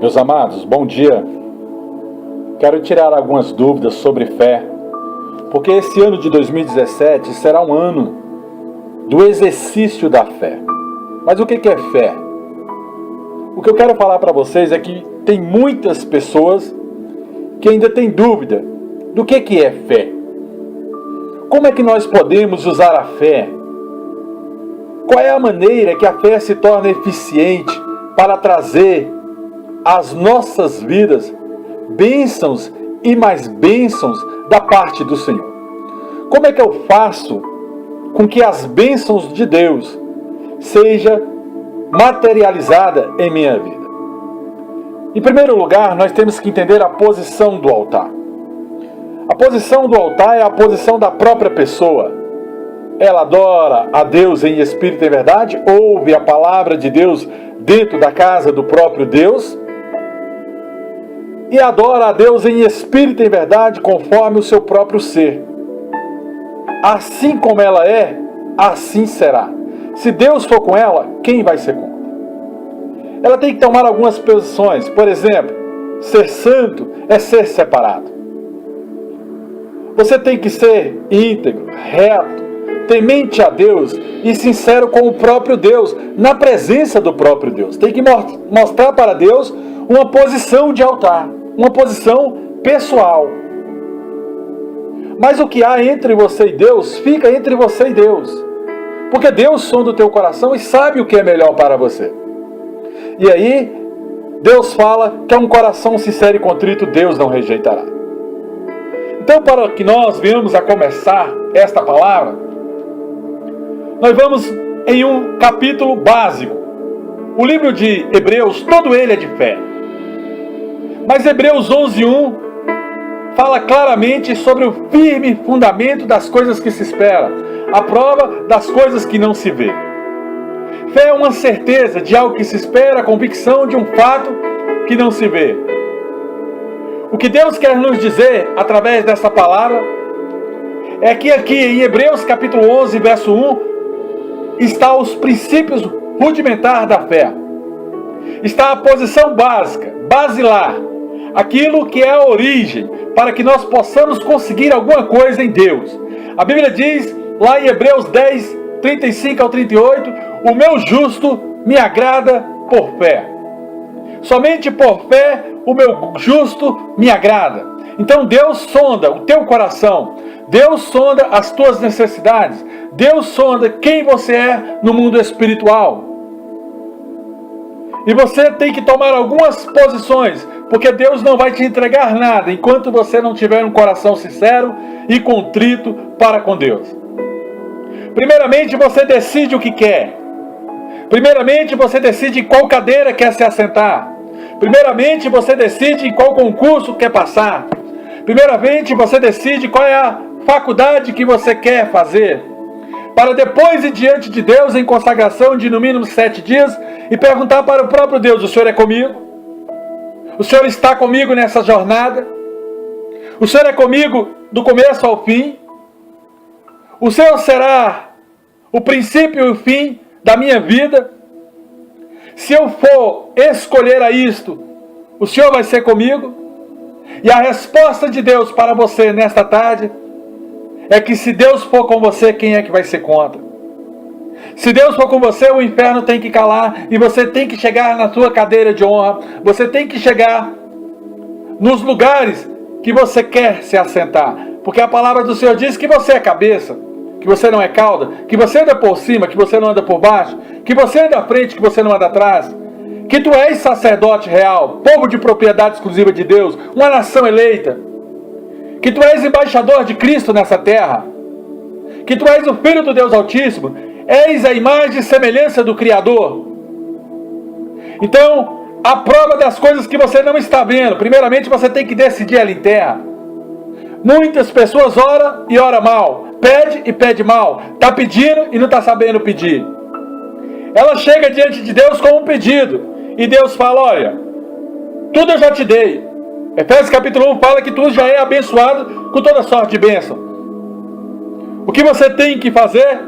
Meus amados, bom dia. Quero tirar algumas dúvidas sobre fé, porque esse ano de 2017 será um ano do exercício da fé. Mas o que é fé? O que eu quero falar para vocês é que tem muitas pessoas que ainda têm dúvida do que é fé. Como é que nós podemos usar a fé? Qual é a maneira que a fé se torna eficiente para trazer às nossas vidas bênçãos e mais bênçãos da parte do Senhor? Como é que eu faço com que as bênçãos de Deus seja materializada em minha vida? Em primeiro lugar, nós temos que entender a posição do altar. A posição do altar é a posição da própria pessoa. Ela adora a Deus em espírito e verdade, ouve a palavra de Deus dentro da casa do próprio Deus e adora a Deus em espírito e verdade conforme o seu próprio ser. Assim como ela é, assim será. Se Deus for com ela, quem vai ser contra? Ela tem que tomar algumas posições. Por exemplo, ser santo é ser separado. Você tem que ser íntegro, reto, temente a Deus e sincero com o próprio Deus, na presença do próprio Deus. Tem que mostrar para Deus uma posição de altar, uma posição pessoal. Mas o que há entre você e Deus, fica entre você e Deus. Porque Deus sonda o teu coração e sabe o que é melhor para você. E aí, Deus fala que é um coração sincero e contrito, Deus não rejeitará. Então, para que nós venhamos a começar esta palavra, nós vamos em um capítulo básico. O livro de Hebreus, todo ele é de fé. Mas Hebreus 11:1 fala claramente sobre o firme fundamento das coisas que se espera, a prova das coisas que não se vê. Fé é uma certeza de algo que se espera, a convicção de um fato que não se vê. O que Deus quer nos dizer através dessa palavra é que aqui em Hebreus capítulo 11, verso 1, está os princípios rudimentares da fé. Está a posição básica, basilar, aquilo que é a origem, para que nós possamos conseguir alguma coisa em Deus. A Bíblia diz, lá em Hebreus 10, 35 ao 38, o meu justo me agrada por fé. Somente por fé o meu justo me agrada. Então Deus sonda o teu coração, Deus sonda as tuas necessidades, Deus sonda quem você é no mundo espiritual. E você tem que tomar algumas posições, porque Deus não vai te entregar nada enquanto você não tiver um coração sincero e contrito para com Deus. Primeiramente, você decide o que quer. Primeiramente, você decide em qual cadeira quer se assentar. Primeiramente, você decide em qual concurso quer passar. Primeiramente, você decide qual é a faculdade que você quer fazer. Para depois ir diante de Deus em consagração de no mínimo 7 dias e perguntar para o próprio Deus: o Senhor é comigo? O Senhor está comigo nessa jornada? O Senhor é comigo do começo ao fim? O Senhor será o princípio e o fim da minha vida? Se eu for escolher a isto, o Senhor vai ser comigo? E a resposta de Deus para você nesta tarde é que se Deus for com você, quem é que vai ser contra? Se Deus for com você, o inferno tem que calar e você tem que chegar na sua cadeira de honra. Você tem que chegar nos lugares que você quer se assentar. Porque a palavra do Senhor diz que você é cabeça, que você não é cauda, que você anda por cima, que você não anda por baixo, que você anda à frente, que você não anda atrás, que tu és sacerdote real, povo de propriedade exclusiva de Deus, uma nação eleita, que tu és embaixador de Cristo nessa terra, que tu és o Filho do Deus Altíssimo, és a imagem e semelhança do Criador. Então, a prova das coisas que você não está vendo, primeiramente você tem que decidir ela em terra. Muitas pessoas oram e oram mal, pede e pede mal, está pedindo e não está sabendo pedir. Ela chega diante de Deus com um pedido e Deus fala: olha, tudo eu já te dei. Efésios capítulo 1 fala que tu já é abençoado com toda sorte de bênção. O que você tem que fazer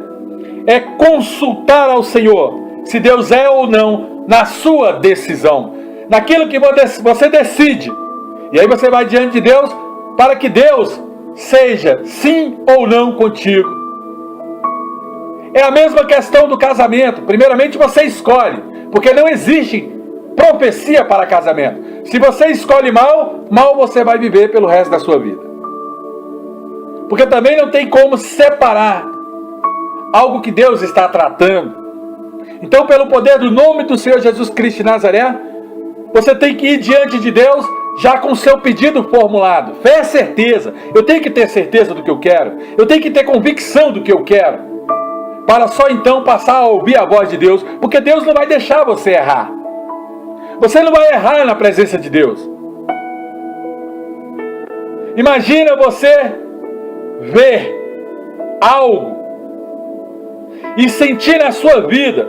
é consultar ao Senhor se Deus é ou não na sua decisão. naquilo que você decide. E aí você vai diante de Deus para que Deus seja sim ou não contigo. É a mesma questão do casamento. Primeiramente você escolhe, porque não existe profecia para casamento. Se você escolhe mal, mal você vai viver pelo resto da sua vida. Porque também não tem como separar algo que Deus está tratando. Então, pelo poder do nome do Senhor Jesus Cristo de Nazaré, você tem que ir diante de Deus já com o seu pedido formulado. Fé é certeza. Eu tenho que ter certeza do que eu quero. Eu tenho que ter convicção do que eu quero. Para só então passar a ouvir a voz de Deus. Porque Deus não vai deixar você errar. Você não vai errar na presença de Deus. Imagina você ver algo e sentir na sua vida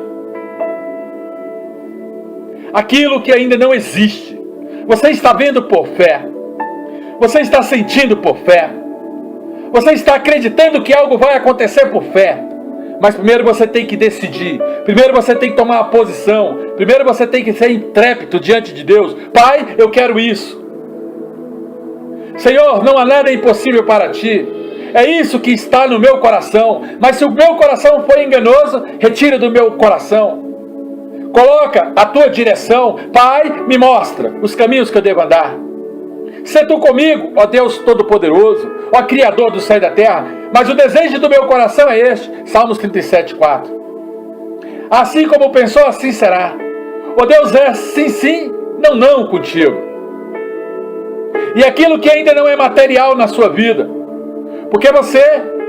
aquilo que ainda não existe. Você está vendo por fé. Você está sentindo por fé. Você está acreditando que algo vai acontecer por fé. Mas primeiro você tem que decidir. Primeiro você tem que tomar uma posição. Primeiro você tem que ser intrépido diante de Deus. Pai, eu quero isso. Senhor, não há nada impossível para ti. É isso que está no meu coração. Mas se o meu coração for enganoso, retira do meu coração. Coloca a tua direção. Pai, me mostra os caminhos que eu devo andar. Sê tu comigo, ó Deus Todo-Poderoso, ó Criador do céu e da terra. Mas o desejo do meu coração é este. Salmos 37:4. Assim como pensou, assim será. Ó Deus, é sim, sim, não, não contigo. E aquilo que ainda não é material na sua vida. Porque você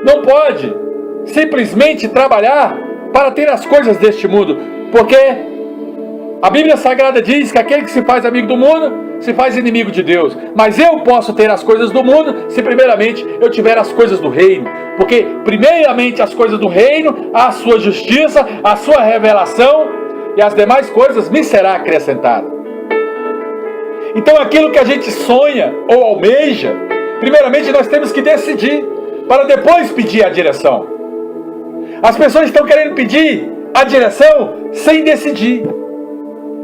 não pode simplesmente trabalhar para ter as coisas deste mundo. Porque a Bíblia Sagrada diz que aquele que se faz amigo do mundo se faz inimigo de Deus. Mas eu posso ter as coisas do mundo se primeiramente eu tiver as coisas do reino. Porque primeiramente as coisas do reino, a sua justiça, a sua revelação e as demais coisas me será acrescentada. Então aquilo que a gente sonha ou almeja, primeiramente nós temos que decidir para depois pedir a direção. As pessoas estão querendo pedir a direção sem decidir.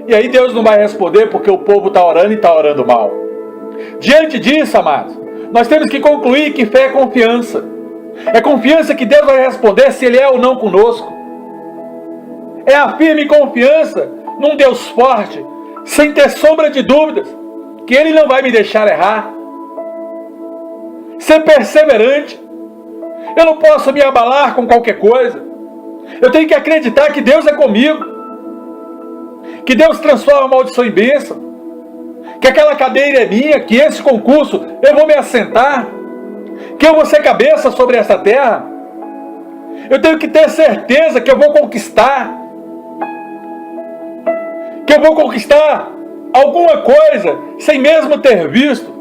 E aí Deus não vai responder porque o povo está orando e está orando mal. Diante disso, amados, nós temos que concluir que fé é confiança. É confiança que Deus vai responder se Ele é ou não conosco. É a firme confiança num Deus forte, sem ter sombra de dúvidas, que Ele não vai me deixar errar. Ser perseverante. Eu não posso me abalar com qualquer coisa. Eu tenho que acreditar que Deus é comigo. Que Deus transforma a maldição em bênção. Que aquela cadeira é minha. Que esse concurso eu vou me assentar. Que eu vou ser cabeça sobre essa terra. Eu tenho que ter certeza que eu vou conquistar. Que eu vou conquistar alguma coisa sem mesmo ter visto.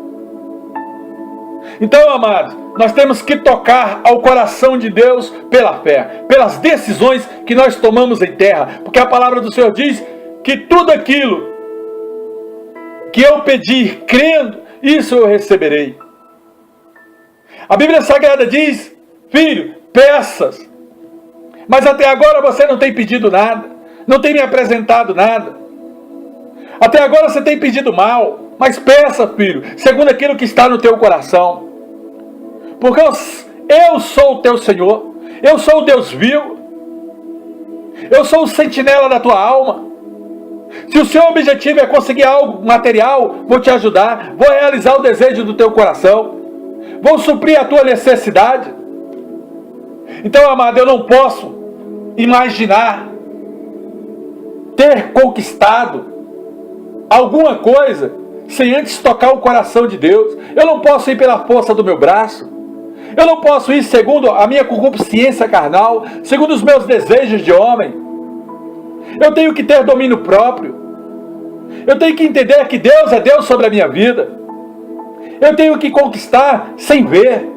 Então, amados, nós temos que tocar ao coração de Deus pela fé, pelas decisões que nós tomamos em terra, porque a palavra do Senhor diz que tudo aquilo que eu pedir crendo, isso eu receberei. A Bíblia Sagrada diz: filho, peças, mas até agora você não tem pedido nada, não tem me apresentado nada. Até agora você tem pedido mal, mas peça, filho, segundo aquilo que está no teu coração. Porque eu sou o teu Senhor, eu sou o Deus vivo, eu sou o sentinela da tua alma. Se o seu objetivo é conseguir algo material, vou te ajudar, vou realizar o desejo do teu coração, vou suprir a tua necessidade. Então, amado, eu não posso imaginar ter conquistado alguma coisa sem antes tocar o coração de Deus. Eu não posso ir pela força do meu braço. Eu não posso ir segundo a minha concupiscência carnal, segundo os meus desejos de homem. Eu tenho que ter domínio próprio. Eu tenho que entender que Deus é Deus sobre a minha vida. Eu tenho que conquistar sem ver.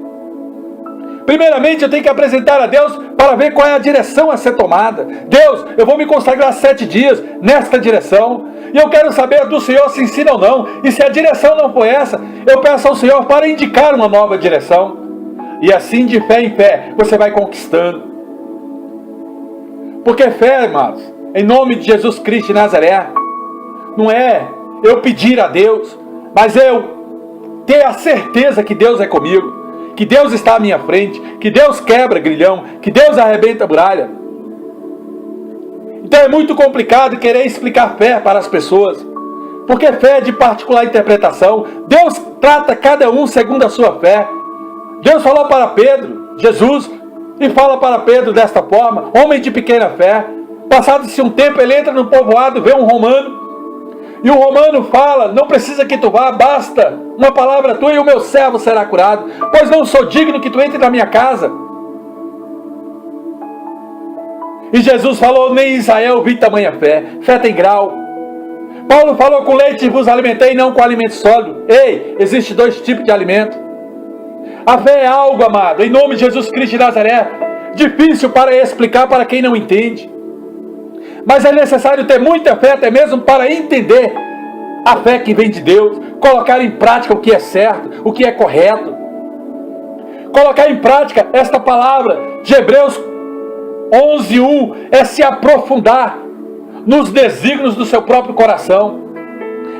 Primeiramente eu tenho que apresentar a Deus para ver qual é a direção a ser tomada. Deus, eu vou me consagrar 7 dias nesta direção. E eu quero saber do Senhor se ensina ou não. E se a direção não for essa, eu peço ao Senhor para indicar uma nova direção. E assim, de fé em fé, você vai conquistando. Porque fé, amados, em nome de Jesus Cristo de Nazaré, não é eu pedir a Deus, mas eu ter a certeza que Deus é comigo, que Deus está à minha frente, que Deus quebra grilhão, que Deus arrebenta muralha. Então é muito complicado querer explicar fé para as pessoas, porque fé é de particular interpretação. Deus trata cada um segundo a sua fé. Deus falou para Pedro, Jesus, e fala para Pedro desta forma: homem de pequena fé. Passado-se um tempo, ele entra no povoado, vê um romano, e o romano fala: não precisa que tu vá, basta uma palavra tua e o meu servo será curado, pois não sou digno que tu entre na minha casa. E Jesus falou: nem em Israel vi tamanha fé. Fé tem grau. Paulo falou: com leite vos alimentei, não com alimento sólido. Ei, existe dois tipos de alimento. A fé é algo, amado, em nome de Jesus Cristo de Nazaré, difícil para explicar para quem não entende. Mas é necessário ter muita fé, até mesmo para entender a fé que vem de Deus. Colocar em prática o que é certo, o que é correto. Colocar em prática esta palavra de Hebreus 11:1 é se aprofundar nos desígnios do seu próprio coração.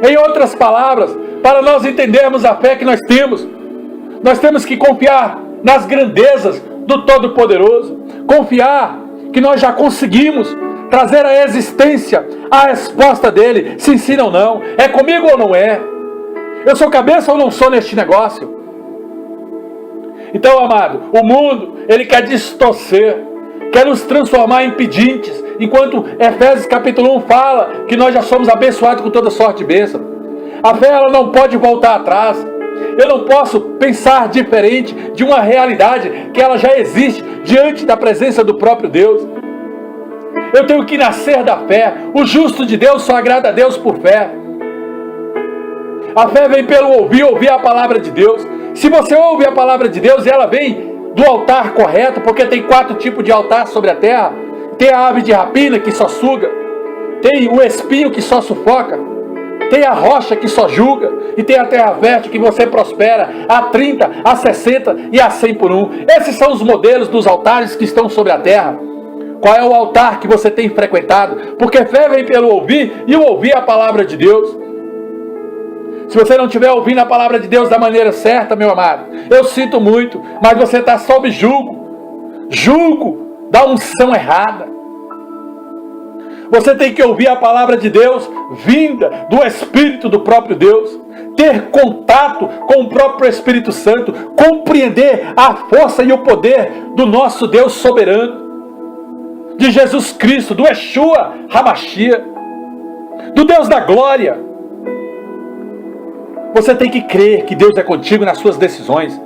Em outras palavras, para nós entendermos a fé que nós temos que confiar nas grandezas do Todo-Poderoso, confiar que nós já conseguimos trazer à existência a resposta dele, se sim ou não, é comigo ou não é, eu sou cabeça ou não sou neste negócio. Então, amado, o mundo, ele quer distorcer, quer nos transformar em pedintes, enquanto Efésios capítulo 1 fala que nós já somos abençoados com toda sorte de bênção. A fé, ela não pode voltar atrás. Eu não posso pensar diferente de uma realidade que ela já existe diante da presença do próprio Deus. Eu tenho que nascer da fé. O justo de Deus só agrada a Deus por fé. A fé vem pelo ouvir a palavra de Deus. Se você ouve a palavra de Deus e ela vem do altar correto, porque tem 4 tipos de altar sobre a terra. Tem a ave de rapina que só suga, tem o espinho que só sufoca, tem a rocha que só julga, e tem a terra fértil que você prospera a 30, a 60 e a 100 por 1. Esses são os modelos dos altares que estão sobre a terra. Qual é o altar que você tem frequentado? Porque fé vem pelo ouvir, e o ouvir a palavra de Deus. Se você não estiver ouvindo a palavra de Deus da maneira certa, meu amado, eu sinto muito, mas você está sob julgo da unção errada. Você tem que ouvir a palavra de Deus vinda do Espírito do próprio Deus, ter contato com o próprio Espírito Santo, compreender a força e o poder do nosso Deus soberano, de Jesus Cristo, do Yeshua HaMashiach, do Deus da glória. Você tem que crer que Deus é contigo nas suas decisões.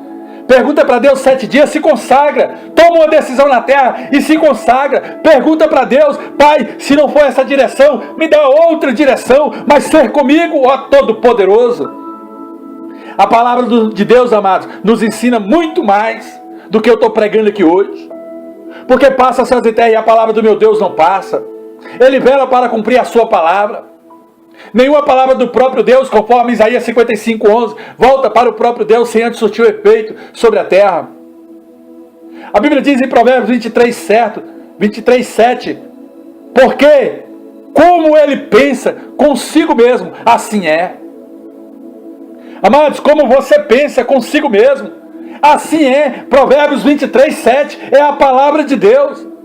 Pergunta para Deus 7 dias, se consagra. Toma uma decisão na terra e se consagra. Pergunta para Deus: Pai, se não for essa direção, me dá outra direção, mas ser comigo, ó Todo-Poderoso. A palavra de Deus, amados, nos ensina muito mais do que eu estou pregando aqui hoje. Porque passa as terras e a palavra do meu Deus não passa. Ele vela para cumprir a sua palavra. Nenhuma palavra do próprio Deus, conforme Isaías 55:11, volta para o próprio Deus sem antes surtir o efeito sobre a terra. A Bíblia diz em Provérbios 23:7, porque como ele pensa consigo mesmo, assim é. Amados, como você pensa consigo mesmo, assim é. Provérbios 23:7 é a palavra de Deus.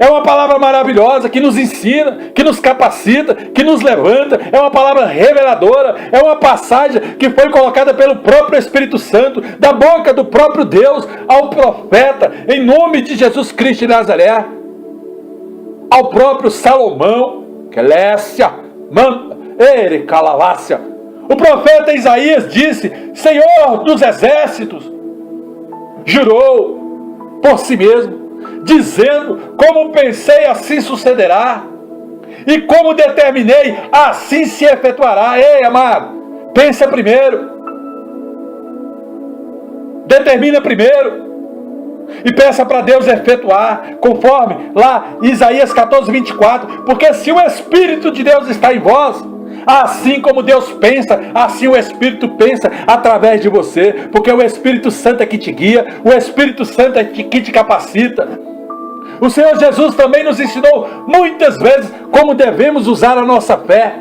É uma palavra maravilhosa que nos ensina, que nos capacita, que nos levanta. É uma palavra reveladora. É uma passagem que foi colocada pelo próprio Espírito Santo, da boca do próprio Deus, ao profeta, em nome de Jesus Cristo de Nazaré. Ao próprio Salomão, Kelécia, Manta, Erecalavácia. O profeta Isaías disse: Senhor dos exércitos, jurou por si mesmo, dizendo: como pensei, assim sucederá, e como determinei, assim se efetuará. Ei, amado, pensa primeiro, determina primeiro, e peça para Deus efetuar, conforme lá Isaías 14:24, porque se o Espírito de Deus está em vós, assim como Deus pensa, assim o Espírito pensa através de você, porque o Espírito Santo é que te guia, o Espírito Santo é que te capacita. O Senhor Jesus também nos ensinou muitas vezes como devemos usar a nossa fé.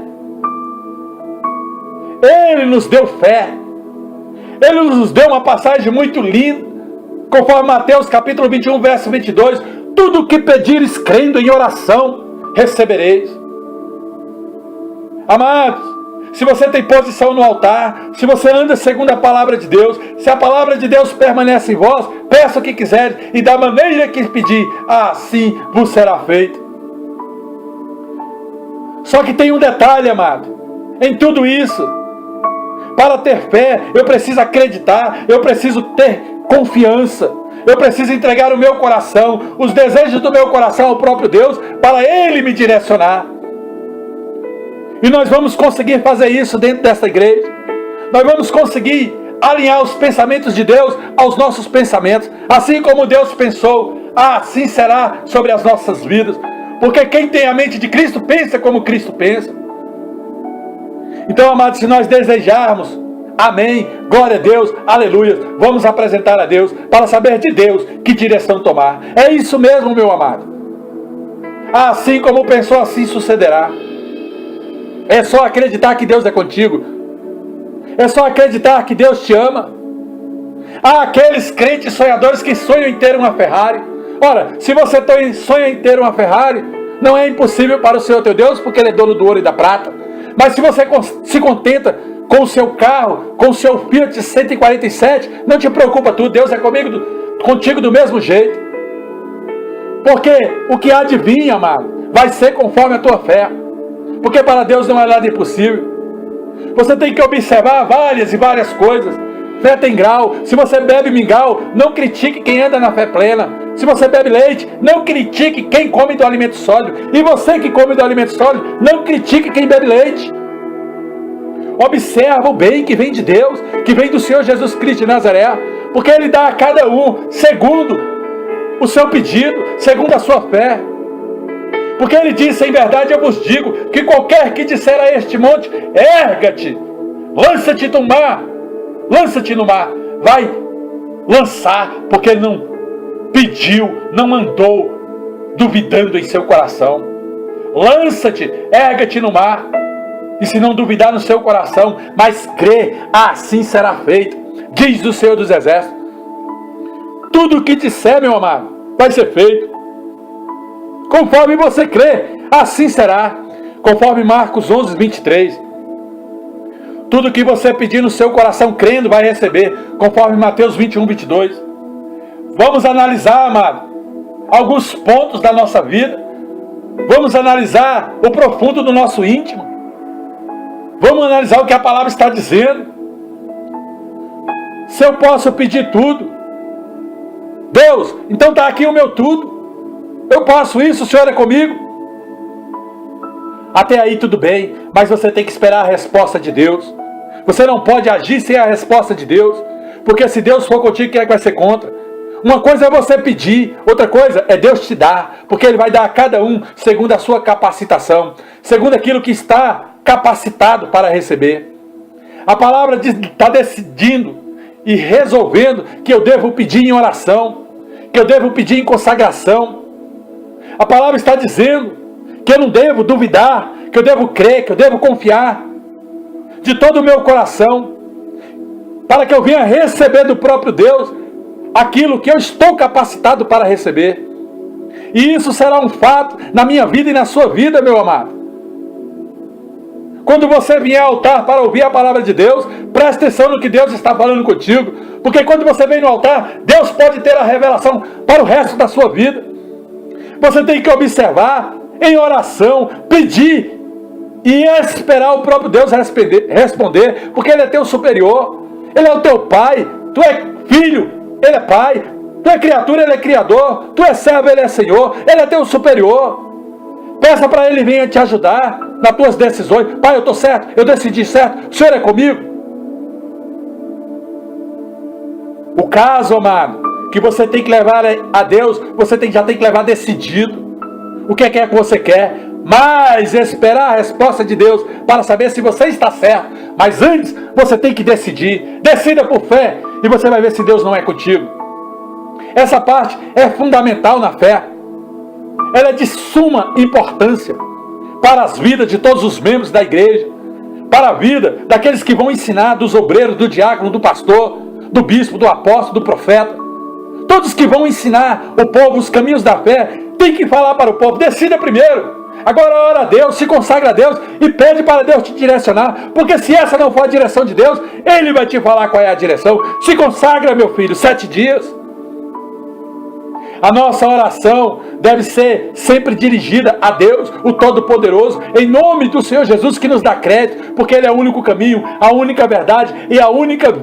Ele nos deu fé. Ele nos deu uma passagem muito linda, conforme Mateus capítulo 21, verso 22. Tudo o que pedires crendo em oração, recebereis. Amados, se você tem posição no altar, se você anda segundo a palavra de Deus, se a palavra de Deus permanece em vós, peça o que quiseres, e da maneira que pedir, assim vos será feito. Só que tem um detalhe, amado, em tudo isso. Para ter fé, eu preciso acreditar, eu preciso ter confiança, eu preciso entregar o meu coração, os desejos do meu coração ao próprio Deus, para Ele me direcionar. E nós vamos conseguir fazer isso dentro desta igreja. Nós vamos conseguir alinhar os pensamentos de Deus aos nossos pensamentos. Assim como Deus pensou, assim será sobre as nossas vidas. Porque quem tem a mente de Cristo, pensa como Cristo pensa. Então, amados, se nós desejarmos, amém, glória a Deus, aleluia, vamos apresentar a Deus, para saber de Deus que direção tomar. É isso mesmo, meu amado. Assim como pensou, assim sucederá. É só acreditar que Deus é contigo. É só acreditar que Deus te ama. Há aqueles crentes sonhadores que sonham em ter uma Ferrari. Ora, se você sonha em ter uma Ferrari, não é impossível para o Senhor teu Deus, porque Ele é dono do ouro e da prata. Mas se você se contenta com o seu carro, com o seu Fiat 147, não te preocupa tu, Deus é contigo do mesmo jeito. Porque o que há de vir, amado, vai ser conforme a tua fé. Porque para Deus não é nada impossível. Você tem que observar várias e várias coisas. Fé tem grau. Se você bebe mingau, não critique quem anda na fé plena. Se você bebe leite, não critique quem come do alimento sólido. E você que come do alimento sólido, não critique quem bebe leite. Observa o bem que vem de Deus, que vem do Senhor Jesus Cristo de Nazaré. Porque Ele dá a cada um segundo o seu pedido, segundo a sua fé. Porque Ele disse, em verdade eu vos digo, que qualquer que disser a este monte, erga-te, lança-te no mar, vai lançar, porque Ele não pediu, não andou duvidando em seu coração. Lança-te, erga-te no mar, e se não duvidar no seu coração, mas crê, assim será feito, diz o Senhor dos Exércitos. Tudo o que disser, meu amado, vai ser feito. Conforme você crê, assim será. Conforme Marcos 11, 23. Tudo que você pedir no seu coração, crendo, vai receber. Conforme Mateus 21, 22. Vamos analisar, amado, alguns pontos da nossa vida. Vamos analisar o profundo do nosso íntimo. Vamos analisar o que a palavra está dizendo. Se eu posso pedir tudo, Deus, então está aqui o meu tudo. Eu posso isso, o Senhor é comigo. Até aí tudo bem, mas você tem que esperar a resposta de Deus. Você não pode agir sem a resposta de Deus, porque se Deus for contigo, quem é que vai ser contra? Uma coisa é você pedir, outra coisa é Deus te dar, porque Ele vai dar a cada um segundo a sua capacitação, segundo aquilo que está capacitado para receber. A palavra está decidindo e resolvendo que eu devo pedir em oração, que eu devo pedir em consagração. A palavra está dizendo que eu não devo duvidar, que eu devo crer, que eu devo confiar de todo o meu coração, para que eu venha receber do próprio Deus aquilo que eu estou capacitado para receber. E isso será um fato na minha vida e na sua vida, meu amado. Quando você vier ao altar para ouvir a palavra de Deus, preste atenção no que Deus está falando contigo, porque quando você vem no altar, Deus pode ter a revelação para o resto da sua vida. Você tem que observar, em oração, pedir e esperar o próprio Deus responder, porque Ele é teu superior, Ele é o teu Pai, tu é filho, Ele é Pai, tu é criatura, Ele é Criador, tu é servo, Ele é Senhor, Ele é teu superior. Peça para Ele venha te ajudar nas tuas decisões. Pai, eu estou certo, eu decidi certo, o Senhor é comigo. O caso, amado, que você tem que levar a Deus, você já tem que levar decidido. O que é que você quer? Mas esperar a resposta de Deus para saber se você está certo. Mas antes, você tem que decidir. Decida por fé e você vai ver se Deus não é contigo. Essa parte é fundamental na fé. Ela é de suma importância para as vidas de todos os membros da igreja. para a vida daqueles que vão ensinar, dos obreiros, do diácono, do pastor, do bispo, do apóstolo, do profeta. Todos que vão ensinar o povo os caminhos da fé, tem que falar para o povo, decida primeiro. Agora ora a Deus, se consagra a Deus e pede para Deus te direcionar, porque se essa não for a direção de Deus, Ele vai te falar qual é a direção. Se consagra, meu filho, 7 dias. A nossa oração deve ser sempre dirigida a Deus, o Todo-Poderoso, em nome do Senhor Jesus, que nos dá crédito, porque Ele é o único caminho, a única verdade e a única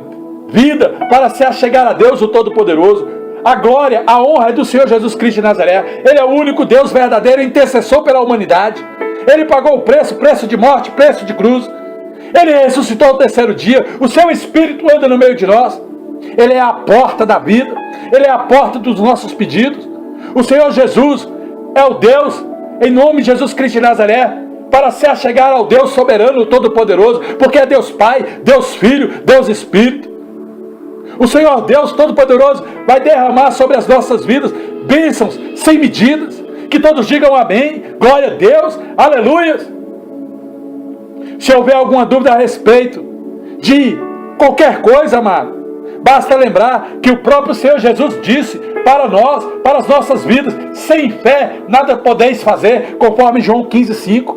vida para se achegar a Deus, o Todo-Poderoso. A glória, a honra é do Senhor Jesus Cristo de Nazaré. Ele é o único Deus verdadeiro, intercessor pela humanidade. Ele pagou o preço, preço de morte, preço de cruz. Ele ressuscitou ao 3º dia. O seu Espírito anda no meio de nós. Ele é a porta da vida. Ele é a porta dos nossos pedidos. O Senhor Jesus é o Deus, em nome de Jesus Cristo de Nazaré, para se achegar ao Deus soberano, todo-poderoso, porque é Deus Pai, Deus Filho, Deus Espírito. O Senhor Deus Todo-Poderoso vai derramar sobre as nossas vidas bênçãos sem medidas. Que todos digam amém, glória a Deus, aleluia. Se houver alguma dúvida a respeito de qualquer coisa, amado, basta lembrar que o próprio Senhor Jesus disse para nós, para as nossas vidas: sem fé nada podeis fazer, conforme João 15,5.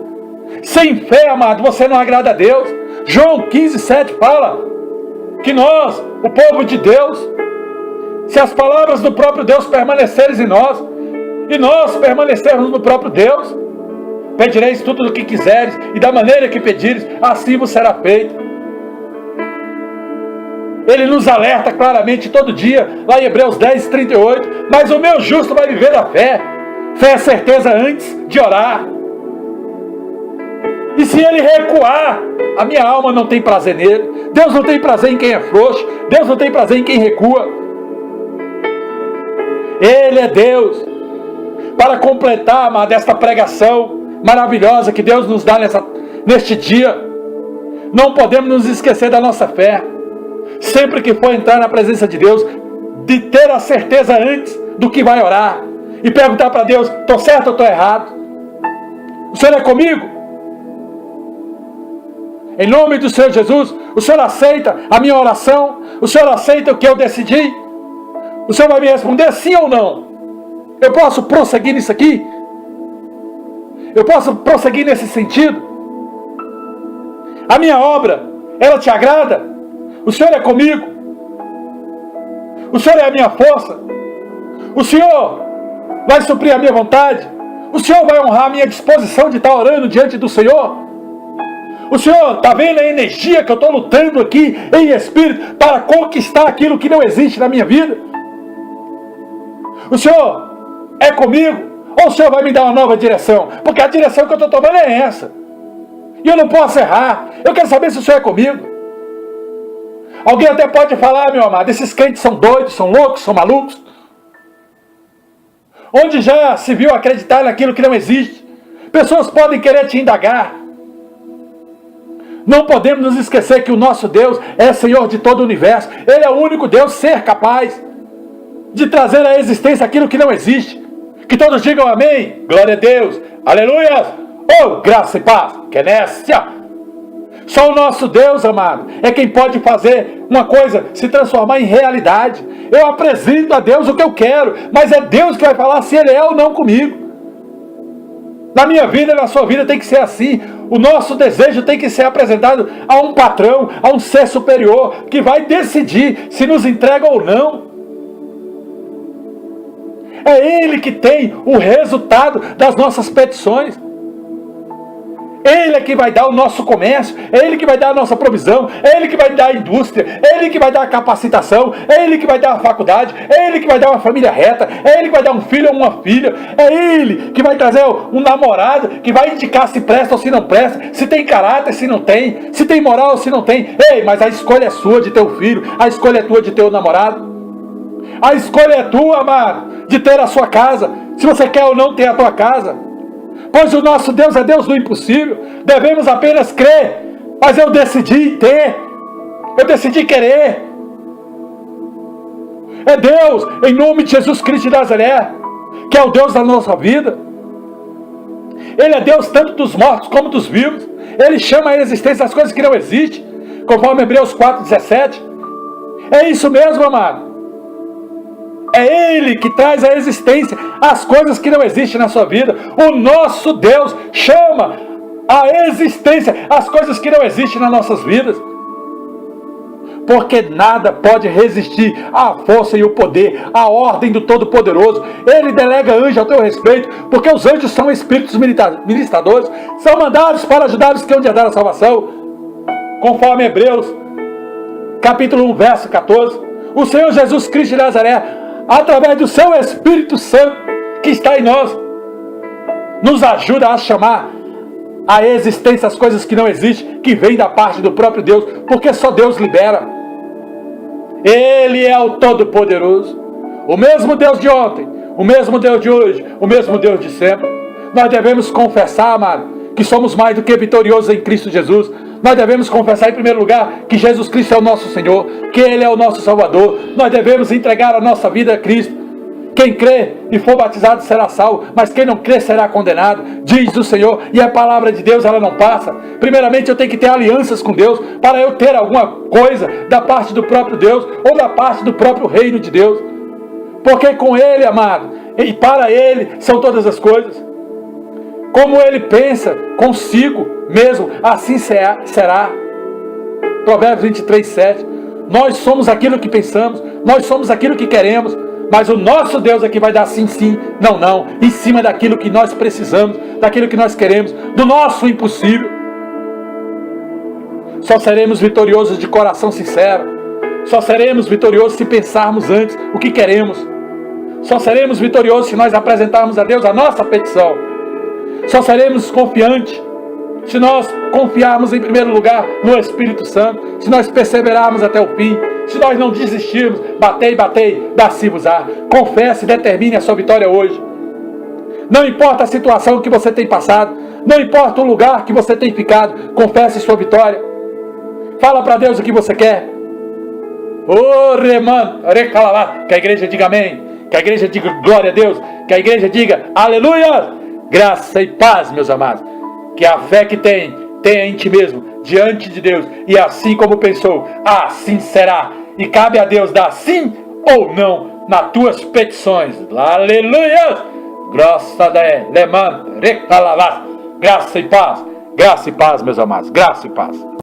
Sem fé, amado, você não agrada a Deus. João 15,7 fala que nós, o povo de Deus, se as palavras do próprio Deus permanecerem em nós, e nós permanecermos no próprio Deus, pedireis tudo o que quiseres, e da maneira que pedires, assim vos será feito. Ele nos alerta claramente todo dia, lá em Hebreus 10:38, mas o meu justo vai viver da fé. Fé é certeza antes de orar. E se ele recuar, a minha alma não tem prazer nele. Deus não tem prazer em quem é frouxo. Deus não tem prazer em quem recua. Ele é Deus. Para completar, amado, esta pregação maravilhosa que Deus nos dá neste dia, não podemos nos esquecer da nossa fé. Sempre que for entrar na presença de Deus, de ter a certeza antes do que vai orar. E perguntar para Deus: estou certo ou estou errado? O Senhor é comigo? Em nome do Senhor Jesus, o Senhor aceita a minha oração? O Senhor aceita o que eu decidi? O Senhor vai me responder sim ou não? Eu posso prosseguir nisso aqui? Eu posso prosseguir nesse sentido? A minha obra, ela te agrada? O Senhor é comigo? O Senhor é a minha força? O Senhor vai suprir a minha vontade? O Senhor vai honrar a minha disposição de estar orando diante do Senhor? O Senhor está vendo a energia que eu estou lutando aqui em espírito para conquistar aquilo que não existe na minha vida? O Senhor é comigo? Ou o Senhor vai me dar uma nova direção? Porque a direção que eu estou tomando é essa. E eu não posso errar. Eu quero saber se o Senhor é comigo. Alguém até pode falar: meu amado, esses crentes são doidos, são loucos, são malucos. Onde já se viu acreditar naquilo que não existe? Pessoas podem querer te indagar. Não podemos nos esquecer que o nosso Deus é Senhor de todo o universo. Ele é o único Deus ser capaz de trazer à existência aquilo que não existe. Que todos digam amém, glória a Deus, aleluia, oh, graça e paz, Kenécia. Só o nosso Deus, amado, é quem pode fazer uma coisa se transformar em realidade. Eu apresento a Deus o que eu quero, mas é Deus que vai falar se Ele é ou não comigo. Na minha vida e na sua vida tem que ser assim. O nosso desejo tem que ser apresentado a um patrão, a um ser superior, que vai decidir se nos entrega ou não. É Ele que tem o resultado das nossas petições. Ele é que vai dar o nosso comércio, é Ele que vai dar a nossa provisão, é Ele que vai dar a indústria, é Ele que vai dar a capacitação, é Ele que vai dar a faculdade, é Ele que vai dar uma família reta, é Ele que vai dar um filho ou uma filha, é Ele que vai trazer um namorado, que vai indicar se presta ou se não presta, se tem caráter, se não tem, se tem moral ou se não tem. Ei, mas a escolha é sua de ter um filho, a escolha é tua de ter um namorado, a escolha é tua, amado, de ter a sua casa, se você quer ou não ter a tua casa. Pois o nosso Deus é Deus do impossível. Devemos apenas crer. Mas eu decidi ter. Eu decidi querer. É Deus, em nome de Jesus Cristo de Nazaré, que é o Deus da nossa vida. Ele é Deus tanto dos mortos como dos vivos. Ele chama a existência as coisas que não existem, conforme Hebreus 4,17. É isso mesmo, amado. É Ele que traz à existência as coisas que não existem na sua vida. O nosso Deus chama a existência as coisas que não existem nas nossas vidas. Porque nada pode resistir à força e o poder, à ordem do Todo-Poderoso. Ele delega anjo ao teu respeito, porque os anjos são espíritos ministradores, são mandados para ajudar os que hão de herdar a salvação. Conforme Hebreus, capítulo 1, verso 14. O Senhor Jesus Cristo de Nazaré, através do seu Espírito Santo, que está em nós, nos ajuda a chamar a existência as coisas que não existem, que vêm da parte do próprio Deus, porque só Deus libera. Ele é o Todo-Poderoso, o mesmo Deus de ontem, o mesmo Deus de hoje, o mesmo Deus de sempre. Nós devemos confessar, amado, que somos mais do que vitoriosos em Cristo Jesus. Nós devemos confessar em primeiro lugar que Jesus Cristo é o nosso Senhor, que Ele é o nosso Salvador. Nós devemos entregar a nossa vida a Cristo. Quem crê e for batizado será salvo, mas quem não crê será condenado, diz o Senhor. E a palavra de Deus, ela não passa. Primeiramente eu tenho que ter alianças com Deus, para eu ter alguma coisa da parte do próprio Deus, ou da parte do próprio reino de Deus. Porque com Ele, amado, e para Ele são todas as coisas. Como Ele pensa consigo mesmo, assim será. Provérbios 23, 7. Nós somos aquilo que pensamos, nós somos aquilo que queremos, mas o nosso Deus é que vai dar sim, sim, não, não, em cima daquilo que nós precisamos, daquilo que nós queremos, do nosso impossível. Só seremos vitoriosos de coração sincero. Só seremos vitoriosos se pensarmos antes o que queremos. Só seremos vitoriosos se nós apresentarmos a Deus a nossa petição. Só seremos confiantes se nós confiarmos em primeiro lugar no Espírito Santo, se nós perseverarmos até o fim, se nós não desistirmos. Batei, batei, dá-se-vos-á. Confesse e determine a sua vitória hoje. Não importa a situação que você tem passado, não importa o lugar que você tem ficado, confesse sua vitória. Fala para Deus o que você quer. Que a igreja diga amém, que a igreja diga glória a Deus, que a igreja diga aleluia. Graça e paz, meus amados. Que a fé que tenha em ti mesmo, diante de Deus, e assim como pensou, assim será. E cabe a Deus dar sim ou não nas tuas petições. Aleluia! Graça e paz, meus amados, graça e paz.